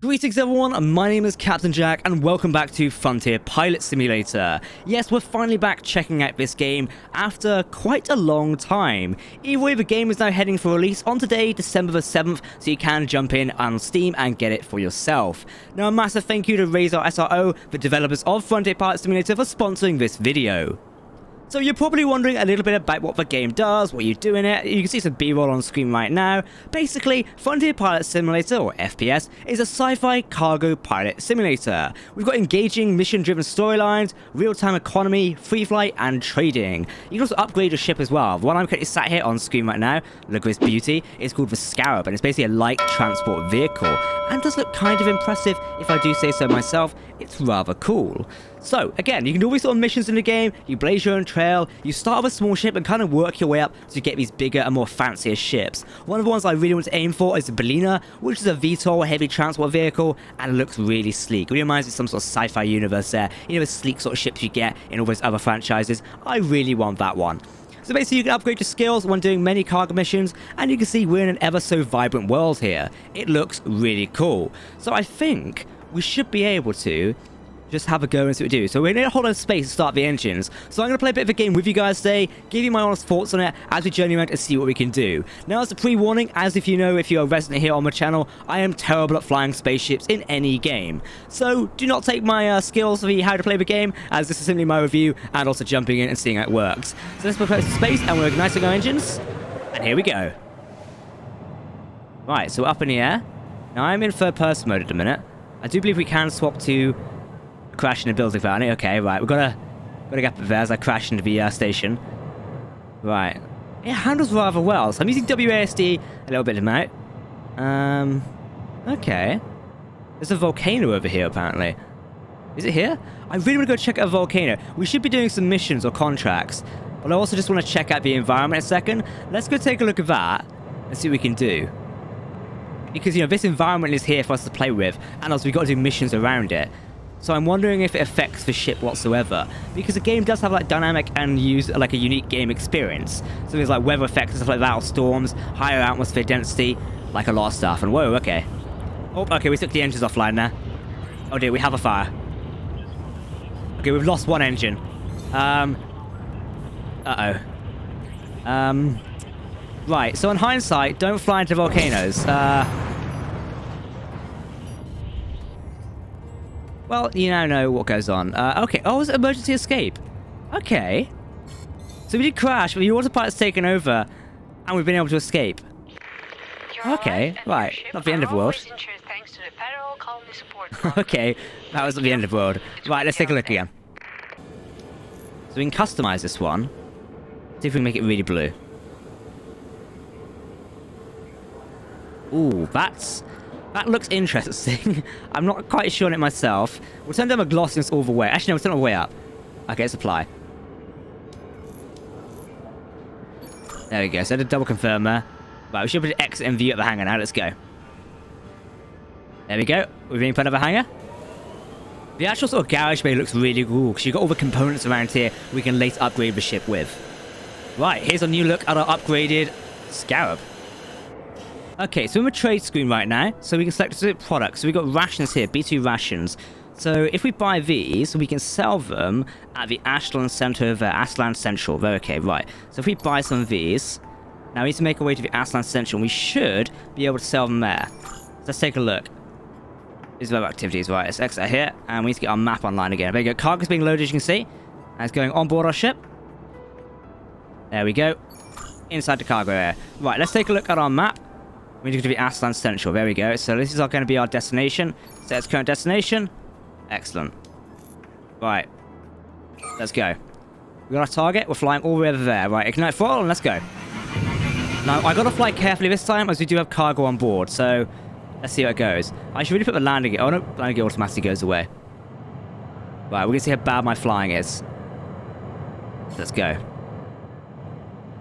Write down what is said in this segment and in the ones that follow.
Greetings everyone, my name is Captain Jack and welcome back to Frontier Pilot Simulator. Yes, we're finally back checking out this game after quite a long time. Either way, the game is now heading for release on today, December the 7th, so you can jump in on Steam and get it for yourself. Now a massive thank you to Razor SRO, the developers of Frontier Pilot Simulator, for sponsoring this video. So you're probably wondering a little bit about what the game does, what you do in it. You can see some B-roll on screen right now. Basically, Frontier Pilot Simulator, or FPS, is a sci-fi cargo pilot simulator. We've got engaging mission-driven storylines, real-time economy, free flight, and trading. You can also upgrade your ship as well. The one I'm currently sat here on screen right now, look at this beauty, is called the Scarab, and it's basically a light transport vehicle. And does look kind of impressive, if I do say so myself. It's rather cool. So, again, you can do all these sort of missions in the game, you blaze your own trail, you start with a small ship and kind of work your way up to get these bigger and more fancier ships. One of the ones I really want to aim for is the Bellina, which is a VTOL heavy transport vehicle, and it looks really sleek. It reminds me of some sort of sci-fi universe there. You know, the sleek sort of ships you get in all those other franchises. I really want that one. So basically you can upgrade your skills when doing many cargo missions, and you can see we're in an ever so vibrant world here. It looks really cool. So I think we should be able to just have a go and see what we do. So we're going to hold on space to start the engines. So I'm going to play a bit of a game with you guys today, give you my honest thoughts on it as we journey around and see what we can do. Now, as a pre-warning, as if you know, if you're a resident here on my channel, I am terrible at flying spaceships in any game. So do not take my skills for how to play the game, as this is simply my review and also jumping in and seeing how it works. So let's prepare to space and we're igniting our engines. And here we go. Right, so we're up in the air. Now I'm in third person mode at the minute. I do believe we can swap to crash in the building apparently. Okay, right, we've got to get up there as I crash into the station. Right. It handles rather well, so I'm using WASD a little bit of amount. Okay. There's a volcano over here apparently. Is it here? I really want to go check out a volcano. We should be doing some missions or contracts, but I also just want to check out the environment a second. Let's go take a look at that and see what we can do. Because, you know, this environment is here for us to play with, and also we've got to do missions around it. So I'm wondering if it affects the ship whatsoever, because the game does have like dynamic and use like a unique game experience. So there's like weather effects and stuff like that, or storms, higher atmosphere density, like a lot of stuff. And whoa, okay. Oh, okay, we took the engines offline now. Oh dear, we have a fire. Okay, we've lost one engine. Right, so in hindsight, don't fly into volcanoes. Well, you now know what goes on. Okay. Oh, it's emergency escape. Okay. So we did crash, but the autopilot's taken over, and we've been able to escape. Okay, right. Not the end of the world. Okay, that was not the end of the world. Right, let's take a look again. So we can customize this one. See if we can make it really blue. Ooh, that looks interesting. I'm not quite sure on it myself. We'll turn down the glossiness all the way. Actually, no, we'll turn it all the way up. Okay, let's apply. There we go. So I did double confirm there. Right, we should be able to exit and view at the hangar now. Let's go. There we go. We've been put of a hangar. The actual sort of garage bay looks really cool because you've got all the components around here we can later upgrade the ship with. Right, here's a new look at our upgraded Scarab. Okay, so we're in the trade screen right now, so we can select specific products. So we've got rations here, B2 rations. So if we buy these, we can sell them at the Ashland Center of Ashland Central. Very okay, right. So if we buy some of these, now we need to make our way to the Ashland Central, and we should be able to sell them there. Let's take a look. These are web activities, right. Let's exit here, and we need to get our map online again. There we go. Cargo's being loaded, as you can see. And it's going on board our ship. There we go. Inside the cargo area. Right, let's take a look at our map. We need to go to the Ashland Central. There we go. So this is going to be our destination. Set its current destination. Excellent. Right. Let's go. We got our target. We're flying all the way over there. Right. Ignite throttle and let's go. Now, I got to fly carefully this time as we do have cargo on board. So let's see how it goes. I should really put the landing gear. Oh no, landing gear automatically goes away. Right. We're going to see how bad my flying is. Let's go.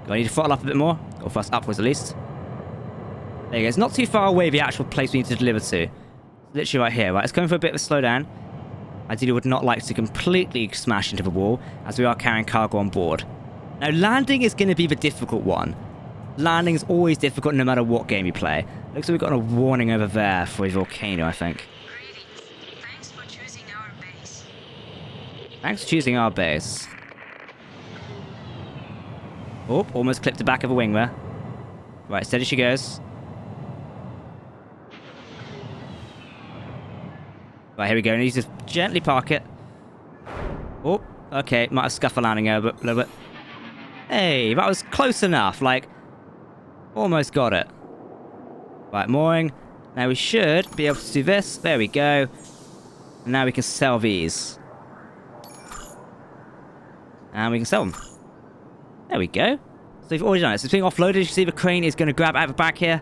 Do I need to throttle up a bit more? Or thrust upwards at least. There you go. It's not too far away, the actual place we need to deliver to. Literally right here. Right, it's going for a bit of a slowdown. Ideally would not like to completely smash into the wall, as we are carrying cargo on board. Now, landing is going to be the difficult one. Landing is always difficult no matter what game you play. Looks like we've got a warning over there for a volcano, I think. Greetings. Thanks for choosing our base. Thanks for choosing our base. Oh, almost clipped the back of a wing there. Right, steady she goes. Right, here we go. Need to gently park it. Oh, okay. Might have scuffed the landing a little bit. Hey, that was close enough. Like, almost got it. Right, mooring. Now we should be able to do this. There we go. And now we can sell these. And we can sell them. There we go. So we've already done it. So it's being offloaded. You can see the crane is going to grab out the back here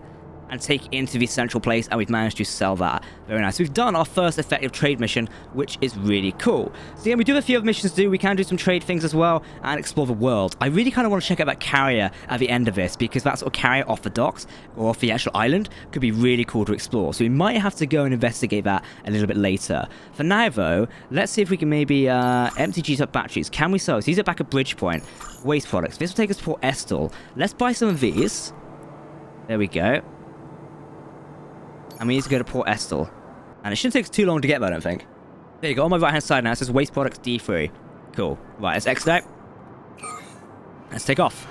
and take it into the central place, and we've managed to sell that. Very nice. We've done our first effective trade mission, which is really cool. So yeah, we do have a few other missions to do. We can do some trade things as well and explore the world. I really kind of want to check out that carrier at the end of this, because that sort of carrier off the docks or off the actual island could be really cool to explore. So we might have to go and investigate that a little bit later. For now, though, let's see if we can maybe empty G-top batteries. Can we sell these? These are back at Bridgepoint. Waste products. This will take us to Port Estill. Let's buy some of these. There we go. And we need to go to Port Estill. And it shouldn't take us too long to get there, I don't think. There you go, on my right hand side now, it says Waste Products D3. Cool. Right, let's exit out. Let's take off.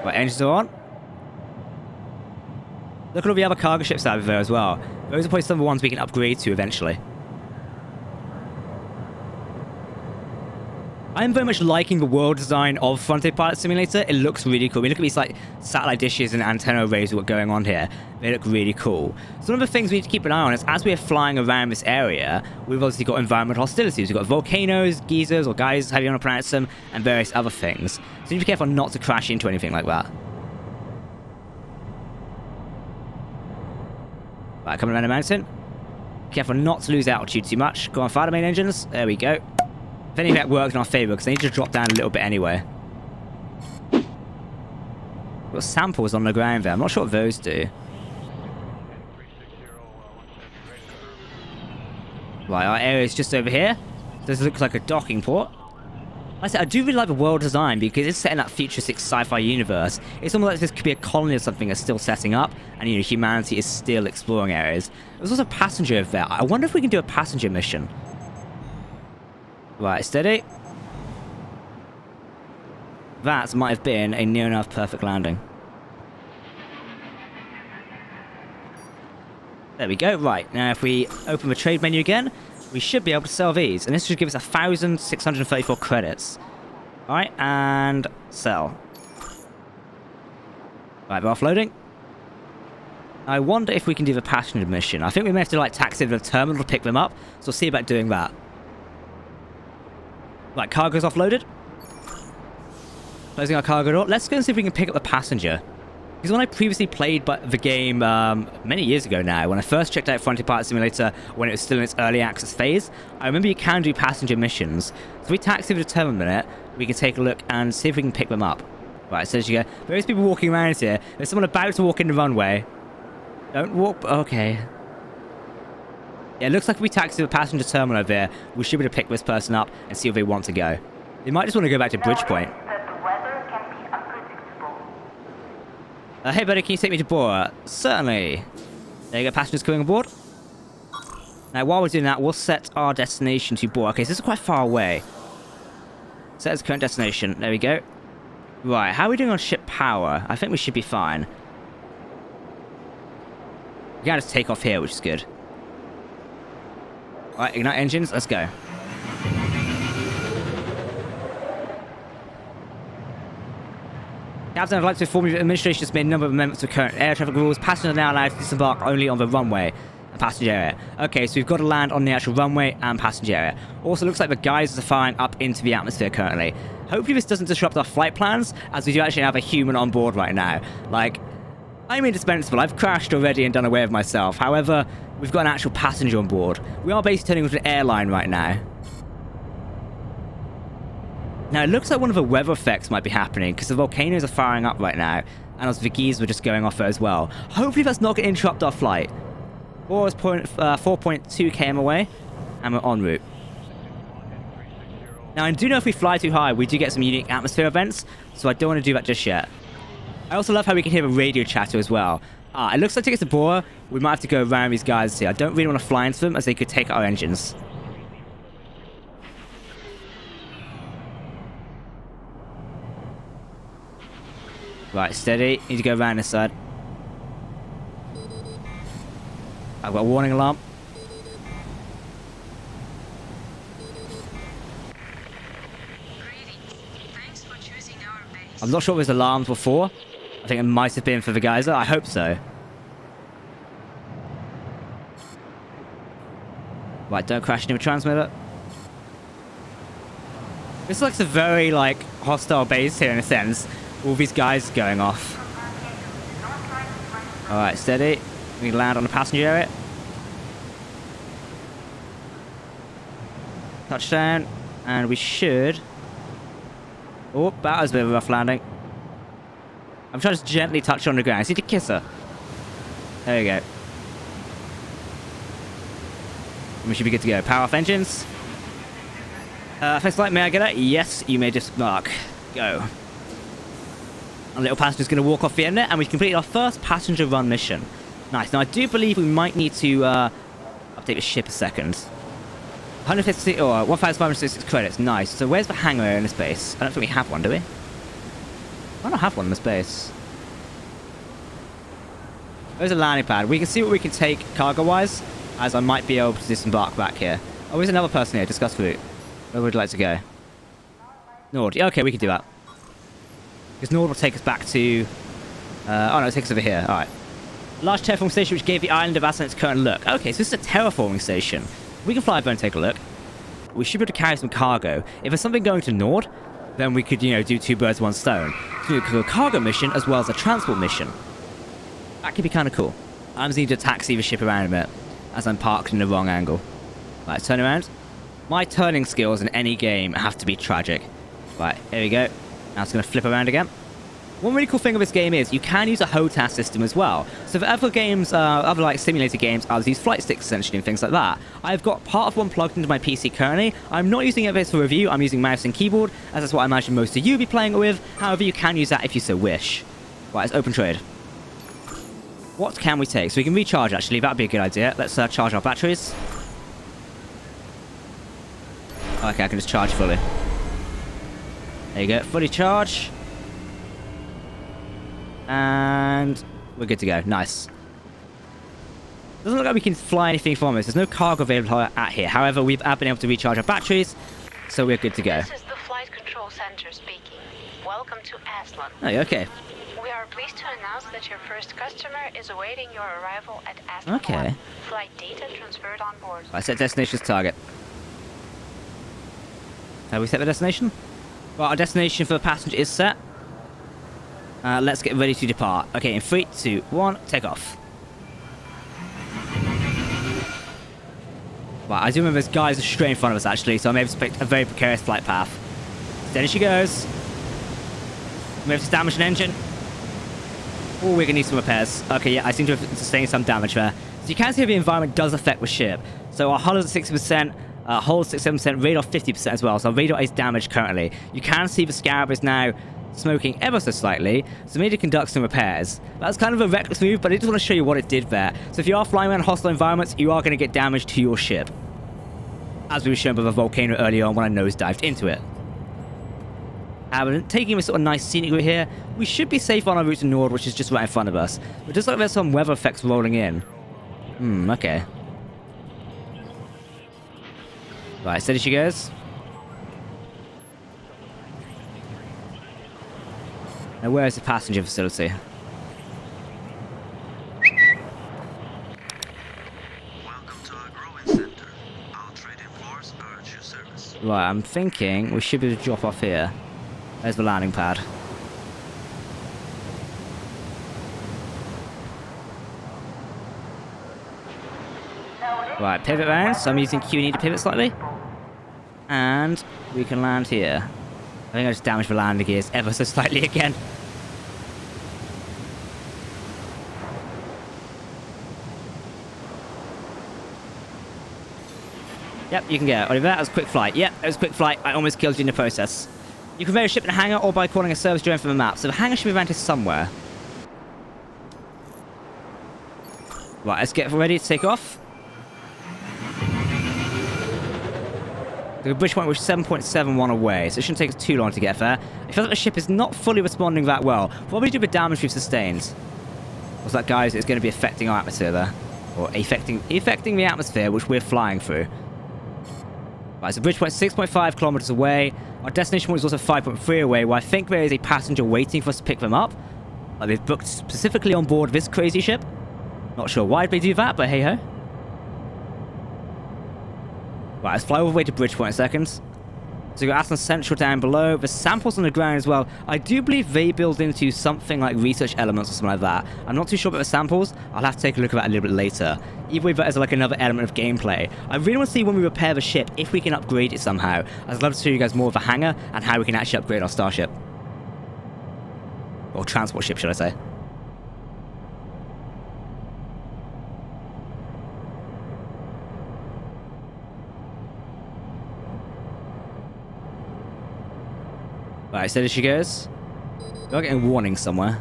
Right, engines are on. Look at all the other cargo ships out there as well. Those are probably some of the ones we can upgrade to eventually. I'm very much liking the world design of Frontier Pilot Simulator. It looks really cool. I mean, look at these like satellite dishes and antenna arrays we've got going on here. They look really cool. So one of the things we need to keep an eye on is as we're flying around this area, we've obviously got environmental hostilities. We've got volcanoes, geysers or geysers, however you want to pronounce them, and various other things. So you need to be careful not to crash into anything like that. Right, coming around the mountain. Careful not to lose altitude too much. Go on, fire the main engines. There we go. If anything, that worked in our favor, because they need to drop down a little bit anyway. Got samples on the ground there. I'm not sure what those do. Right, our area is just over here. This looks like a docking port. Like I said, I do really like the world design because it's set in that futuristic sci-fi universe. It's almost like this could be a colony or something that's still setting up, and you know, humanity is still exploring areas. There's also a passenger over there. I wonder if we can do a passenger mission. Right, steady. That might have been a near enough perfect landing. There we go. Right, now if we open the trade menu again, we should be able to sell these. And this should give us 1,634 credits. Alright, and sell. Right, we're offloading. I wonder if we can do the passenger mission. I think we may have to like taxi the terminal to pick them up, so we'll see about doing that. Right, cargo's offloaded. Closing our cargo door. Let's go and see if we can pick up the passenger. Because when I previously played the game many years ago now, when I first checked out Frontier Pilot Simulator when it was still in its early access phase, I remember you can do passenger missions. So we taxi for the terminal a minute, we can take a look and see if we can pick them up. Right, so as you go, various people walking around here. There's someone about to walk in the runway. Don't walk. Okay. Yeah, it looks like if we taxi the passenger terminal over there, we should be able to pick this person up and see where they want to go. They might just want to go back to Bridgepoint. Hey buddy, can you take me to Bora? Certainly. There you go, passengers coming aboard. Now while we're doing that, we'll set our destination to Bora. Okay, so this is quite far away. Set as current destination. There we go. Right, how are we doing on ship power? I think we should be fine. We can just take off here, which is good. Alright, ignite engines, let's go. Captain, I'd like to inform you that the administration has made a number of amendments to current air traffic rules. Passengers are now allowed to disembark only on the runway and passenger area. Okay, so we've got to land on the actual runway and passenger area. Also, looks like the geysers are firing up into the atmosphere currently. Hopefully this doesn't disrupt our flight plans, as we do actually have a human on board right now. Like, I'm indispensable. I've crashed already and done away with myself. However, we've got an actual passenger on board. We are basically turning into an airline right now. Now, it looks like one of the weather effects might be happening, because the volcanoes are firing up right now, and also the geysers were just going off there as well. Hopefully that's not going to interrupt our flight. Bora's 4.2 km away, and we're en route. Now, I do know if we fly too high, we do get some unique atmosphere events, so I don't want to do that just yet. I also love how we can hear a radio chatter as well. It looks like to get to Bora, we might have to go around these guys here. I don't really want to fly into them as they could take our engines. Right, steady. Need to go around this side. I've got a warning alarm. Thanks for choosing our base. I'm not sure what those alarms were for. I think it might have been for the geyser. I hope so. Right, don't crash into a transmitter. This looks a very, like, hostile base here in a sense. All these guys going off. Alright, steady. We land on the passenger area. Touchdown. And we should... Oh, that was a bit of a rough landing. I'm trying to just gently touch her on the ground. I just need to kiss her. There you go. We should be good to go. Power off engines. First light, may I get it? Yes, you may just mark. Go. Our little passenger's going to walk off the end there, and we've completed our first passenger run mission. Nice. Now, I do believe we might need to update the ship a second. 150 or 1,566 credits. Nice. So where's the hangar in this base? I don't think we have one, do we? I don't have one in this base. There's a landing pad. We can see what we can take cargo-wise, as I might be able to disembark back here. Oh, there's another person here. Discuss route. Where would you like to go? Nord. Yeah, okay, we can do that. Because Nord will take us back to... oh, no, take us over here. All right. Large terraforming station which gave the island of Aslan its current look. Okay, so this is a terraforming station. We can fly over and take a look. We should be able to carry some cargo. If there's something going to Nord, then we could, you know, do 2 birds, 1 stone. So we could do a cargo mission as well as a transport mission. That could be kind of cool. I just need to taxi the ship around a bit, as I'm parked in the wrong angle. Right, turn around. My turning skills in any game have to be tragic. Right, here we go. Now it's going to flip around again. One really cool thing of this game is you can use a HOTAS system as well. So for other games, other like simulator games, I'll use flight sticks essentially and things like that. I've got part of one plugged into my PC currently. I'm not using it for this for review. I'm using mouse and keyboard, as that's what I imagine most of you will be playing it with. However, you can use that if you so wish. Right, it's open trade. What can we take? So we can recharge actually. That'd be a good idea. Let's charge our batteries. Okay, I can just charge fully. There you go, fully charge. And we're good to go. Nice. Doesn't look like we can fly anything from this. There's no cargo available at here. However, we've been able to recharge our batteries, so we're good to go. This is the Flight Control Center speaking. Welcome to Aslan. Oh, okay. We are pleased to announce that your first customer is awaiting your arrival at Aslan. Okay. 1. Flight data transferred on board. I set destination as target. Have we set the destination? Well, our destination for the passenger is set. Let's get ready to depart. Okay, in 3, 2, 1, take off. Right, I do remember this guy's straight in front of us actually, so I'm able to pick a very precarious flight path. Steady she goes. We have to damage an engine. Oh, we're gonna need some repairs. Okay, yeah, I seem to have sustained some damage there. So you can see how the environment does affect the ship. So our hull is at 60%. Hull 67%, radar 50% as well, so our radar is damaged currently. You can see the Scarab is now smoking ever so slightly, so we need to conduct some repairs. That's kind of a reckless move, but I just want to show you what it did there. So if you are flying around hostile environments, you are going to get damage to your ship. As we were shown by the volcano earlier on when I nosedived into it. Taking a sort of nice scenic route here, we should be safe on our route to Nord, which is just right in front of us. But just like there's some weather effects rolling in. Okay. Right, steady she goes. Now, where is the passenger facility? Welcome to our growing center. Our trading floors are at your service. Right, I'm thinking we should be able to drop off here. There's the landing pad. Right, pivot round. So I'm using Q&E to pivot slightly. And we can land here. I think I just damaged the landing gears ever so slightly again. Yep, you can go. Oliver, that was quick flight. Yep, that was quick flight. I almost killed you in the process. You can convey a ship in a hangar or by calling a service drone from a map. So the hangar should be around here somewhere. Right, let's get ready to take off. The bridge point was 7.71 away, so it shouldn't take us too long to get there. I feel like the ship is not fully responding that well. Probably due to the damage we've sustained. What's that, guys? It's going to be affecting our atmosphere there. Or affecting the atmosphere, which we're flying through. Right, so bridge point 6.5 kilometers away. Our destination point is also 5.3 away, where I think there is a passenger waiting for us to pick them up. Like they've booked specifically on board this crazy ship. Not sure why they do that, but hey-ho. Right, let's fly all the way to Bridgepoint in a second. So we've got Aston Central down below. There's samples on the ground as well. I do believe they build into something like research elements or something like that. I'm not too sure about the samples. I'll have to take a look at that a little bit later. Either way, that is like another element of gameplay. I really want to see when we repair the ship, if we can upgrade it somehow. I'd love to show you guys more of the hangar and how we can actually upgrade our starship. Or transport ship, should I say. Right, so there she goes. We're getting a warning somewhere.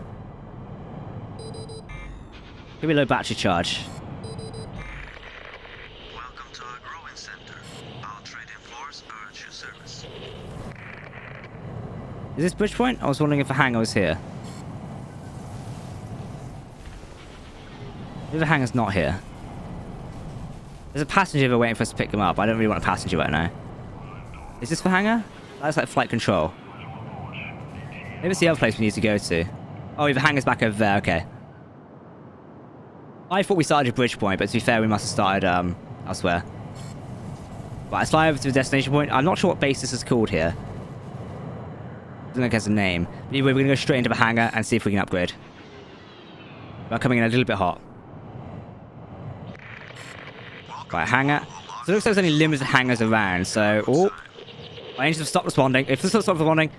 Could be low battery charge. Welcome to our growing center. Our trading floors are at your service. Is this Bridgepoint? I was wondering if the hangar was here. Maybe the hangar's not here. There's a passenger there waiting for us to pick them up. I don't really want a passenger right now. Is this the hangar? That's like flight control. Maybe it's the other place we need to go to. Oh, the hangar's back over there, okay. I thought we started at Bridgepoint, but to be fair, we must have started elsewhere. Right, let's fly over to the destination point. I'm not sure what base this is called here. I don't think it has a name. But anyway, we're going to go straight into the hangar and see if we can upgrade. We're coming in a little bit hot. Right, hangar. So it looks like there's only limited hangars around, so... Oh! My engines have stopped responding. If this stopped responding...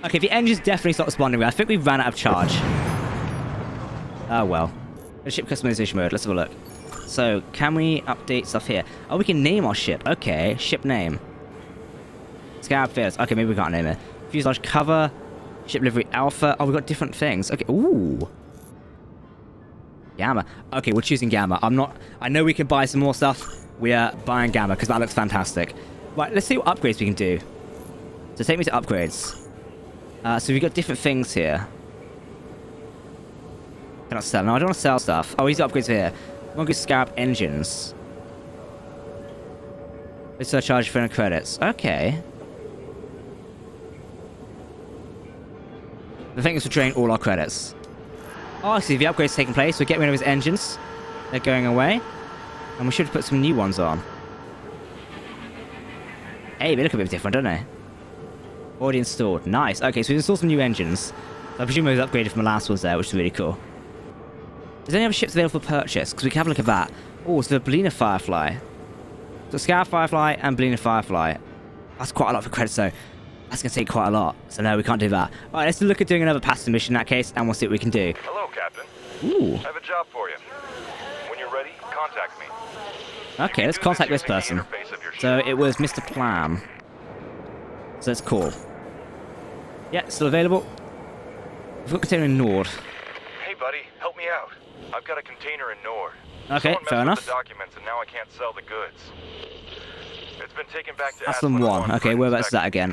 Okay, the engines definitely stopped responding. I think we ran out of charge. Oh, well. Ship customization mode. Let's have a look. So, can we update stuff here? Oh, we can name our ship. Okay, ship name. Scarab Fears. Okay, maybe we can't name it. Fuselage cover. Ship livery alpha. Oh, we've got different things. Okay, ooh. Gamma. Okay, we're choosing Gamma. I know we can buy some more stuff. We are buying Gamma because that looks fantastic. Right, let's see what upgrades we can do. So take me to upgrades. So we've got different things here. Cannot sell. No, I don't want to sell stuff. Oh, these are upgrades here. We want to go Scarab engines. Let's surcharge for credits. Okay. The thing is to drain all our credits. Oh, I see. The upgrade's taking place. We're getting rid of his engines. They're going away. And we should put some new ones on. Hey, they look a bit different, don't they? Already installed. Nice. Okay, so we installed some new engines. I presume those upgraded from the last ones there, which is really cool. Is there any other ships available for purchase? Because we can have a look at that. Oh, so the Belina Firefly. So Scarab Firefly and Belina Firefly. That's quite a lot for credits, though. That's going to take quite a lot. So no, we can't do that. Alright, let's look at doing another passenger mission in that case, and we'll see what we can do. Hello, Captain. Ooh. I have a job for you. When you're ready, contact me. Okay, let's contact this person. So it was Mr. Plam. So that's cool. Yeah, still available. We've got container in Nord. Hey, buddy, help me out. I've got a container in Nord. Okay, Someone fair messed enough. with the documents, and now I can't sell the goods. It's been taken back to Aslan 1. Okay, whereabouts is that again?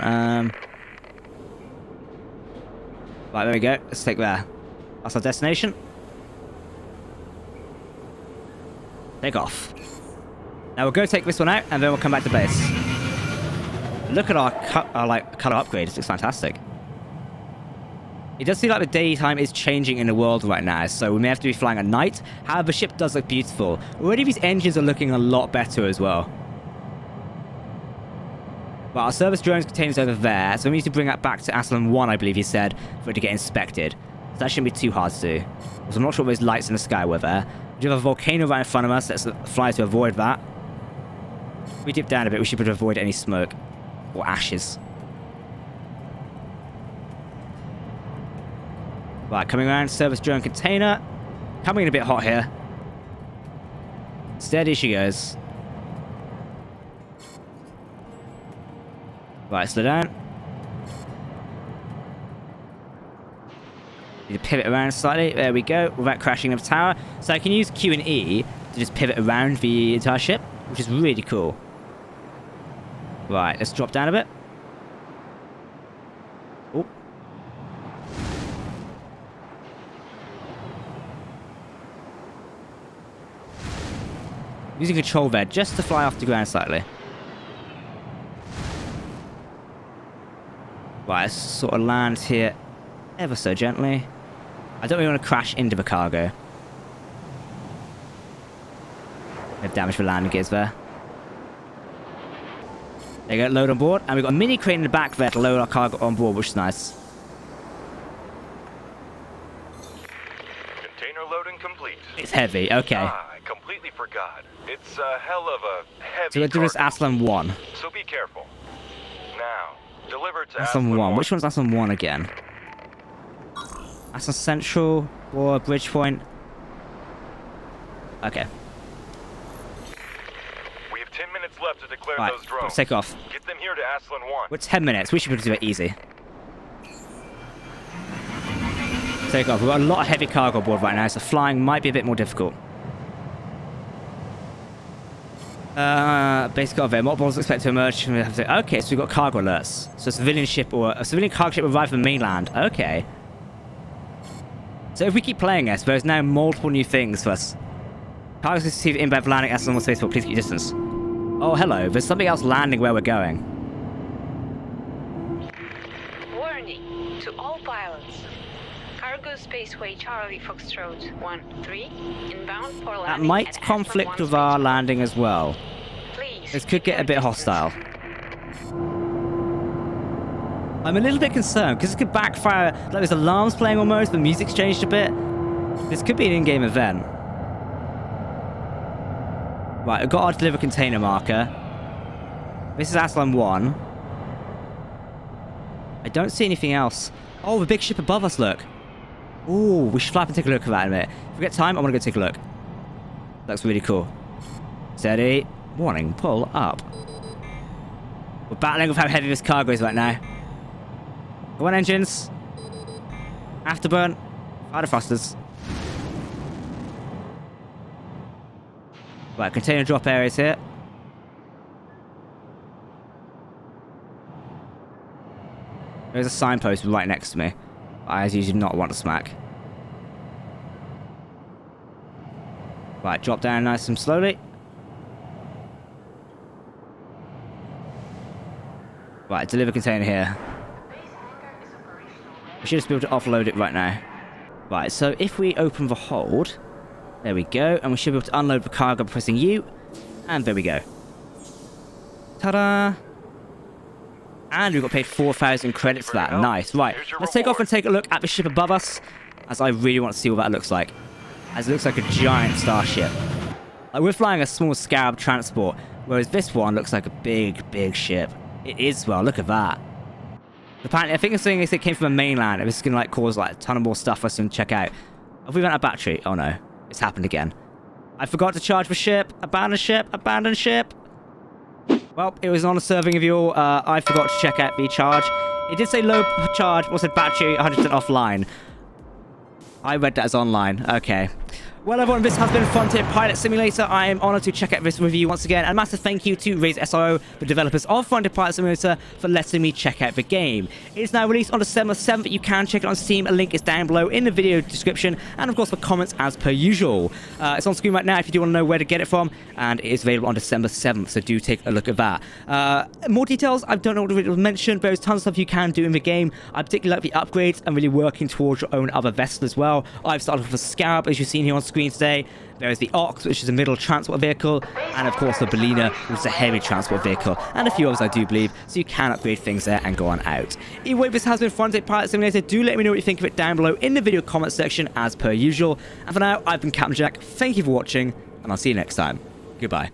Right, there we go. Let's take there. That's our destination. Take off. Now we'll go take this one out, and then we'll come back to base. Look at our color upgrade. It looks fantastic. It does seem like the daytime is changing in the world right now, so we may have to be flying at night. However, the ship does look beautiful. Already these engines are looking a lot better as well. But our service drone's container's over there, so we need to bring that back to Aslan 1, I believe he said, for it to get inspected. So that shouldn't be too hard to do. So I'm not sure what those lights in the sky were there. We do have a volcano right in front of us. Let's fly to avoid that. If we dip down a bit, we should be able to avoid any smoke. Or ashes. Right, coming around, service drone container. Coming in a bit hot here. Steady she goes. Right, slow down. Need to pivot around slightly. There we go, without crashing the tower. So I can use Q and E to just pivot around the entire ship, which is really cool. Right, let's drop down a bit. Oh. Using control there just to fly off the ground slightly. Right, let's sort of land here ever so gently. I don't really want to crash into the cargo. We have damage for landing gears there. There you go, load on board. And we've got a mini crane in the back there to load our cargo on board, which is nice. Container loading complete. It's heavy, okay. I completely forgot. It's a hell of a heavy So we're doing this cargo. Aslan 1. So be careful. Now, deliver to Aslan 1. Which one's Aslan 1 again? Aslan Central or Bridgepoint? Okay. We have 10 minutes left to declare Right, those drones. let's take off. Get them here to Aslan 1. We're 10 minutes. We should be able to do it easy. Take off. We've got a lot of heavy cargo aboard right now, so flying might be a bit more difficult. Basic of it. What balls expect to emerge? Okay, so we've got cargo alerts. So a civilian ship or a civilian cargo ship arrived from the mainland. Okay. So if we keep playing this, there's now multiple new things for us. Cargo received inbound landing as normal spaceport. Please keep your distance. Oh, hello. There's something else landing where we're going. Warning to all pilots. Cargo Spaceway Charlie Foxtrot 1-3 inbound for That landing might at conflict Aslan with 1 our spaceport. landing as well. Please This could keep get a your bit distance. hostile. I'm a little bit concerned because this could backfire. Like there's alarms playing almost, the music's changed a bit. This could be an in-game event. Right, I've got our deliver container marker. This is Aslan 1. I don't see anything else. Oh, the big ship above us, look. Ooh, we should fly up and take a look at that in a minute. If we get time, I want to go take a look. Looks really cool. Steady. Warning, pull up. We're battling with how heavy this cargo is right now. Go on, engines. Afterburn. Fire the thrusters. Right, container drop areas here. There's a signpost right next to me. I as usually not want to smack. Right, drop down nice and slowly. Right, deliver container here. We should just be able to offload it right now. Right, so if we open the hold, there we go, and we should be able to unload the cargo by pressing U, and there we go. Ta-da! And we got paid 4,000 credits for that. Nice. Right, let's take off and take a look at the ship above us, as I really want to see what that looks like. As it looks like a giant starship. Like we're flying a small Scarab transport, whereas this one looks like a big, big ship. It is, well, look at that. Apparently, I think it's saying it came from the mainland. This is going to like cause like a ton of more stuff for us to check out. Have we run out of battery? Oh no, it's happened again. I forgot to charge the ship. Abandon ship. Abandon ship. Well, it was an honor serving of you all. I forgot to check out the charge. It did say low charge, but said battery 100% offline. I read that as online. Okay. Well, everyone, this has been Frontier Pilot Simulator. I am honored to check out this review once again. And a massive thank you to Raise SRO, the developers of Frontier Pilot Simulator, for letting me check out the game. It is now released on December 7th. You can check it on Steam. A link is down below in the video description. And, of course, for comments as per usual. It's on screen right now if you do want to know where to get it from. And it is available on December 7th, so do take a look at that. More details, I don't know what to mention, but there's tons of stuff you can do in the game. I particularly like the upgrades and really working towards your own other vessel as well. I've started with a Scarab, as you've seen here on screen today. There is the Ox, which is a middle transport vehicle, and of course the Bellina, which is a heavy transport vehicle, and a few others I do believe, so you can upgrade things there and go on out. Either way, this has been Frontier Pilot Simulator. Do let me know what you think of it down below in the video comment section as per usual. And for now, I've been Captain Jack. Thank you for watching, and I'll see you next time. Goodbye.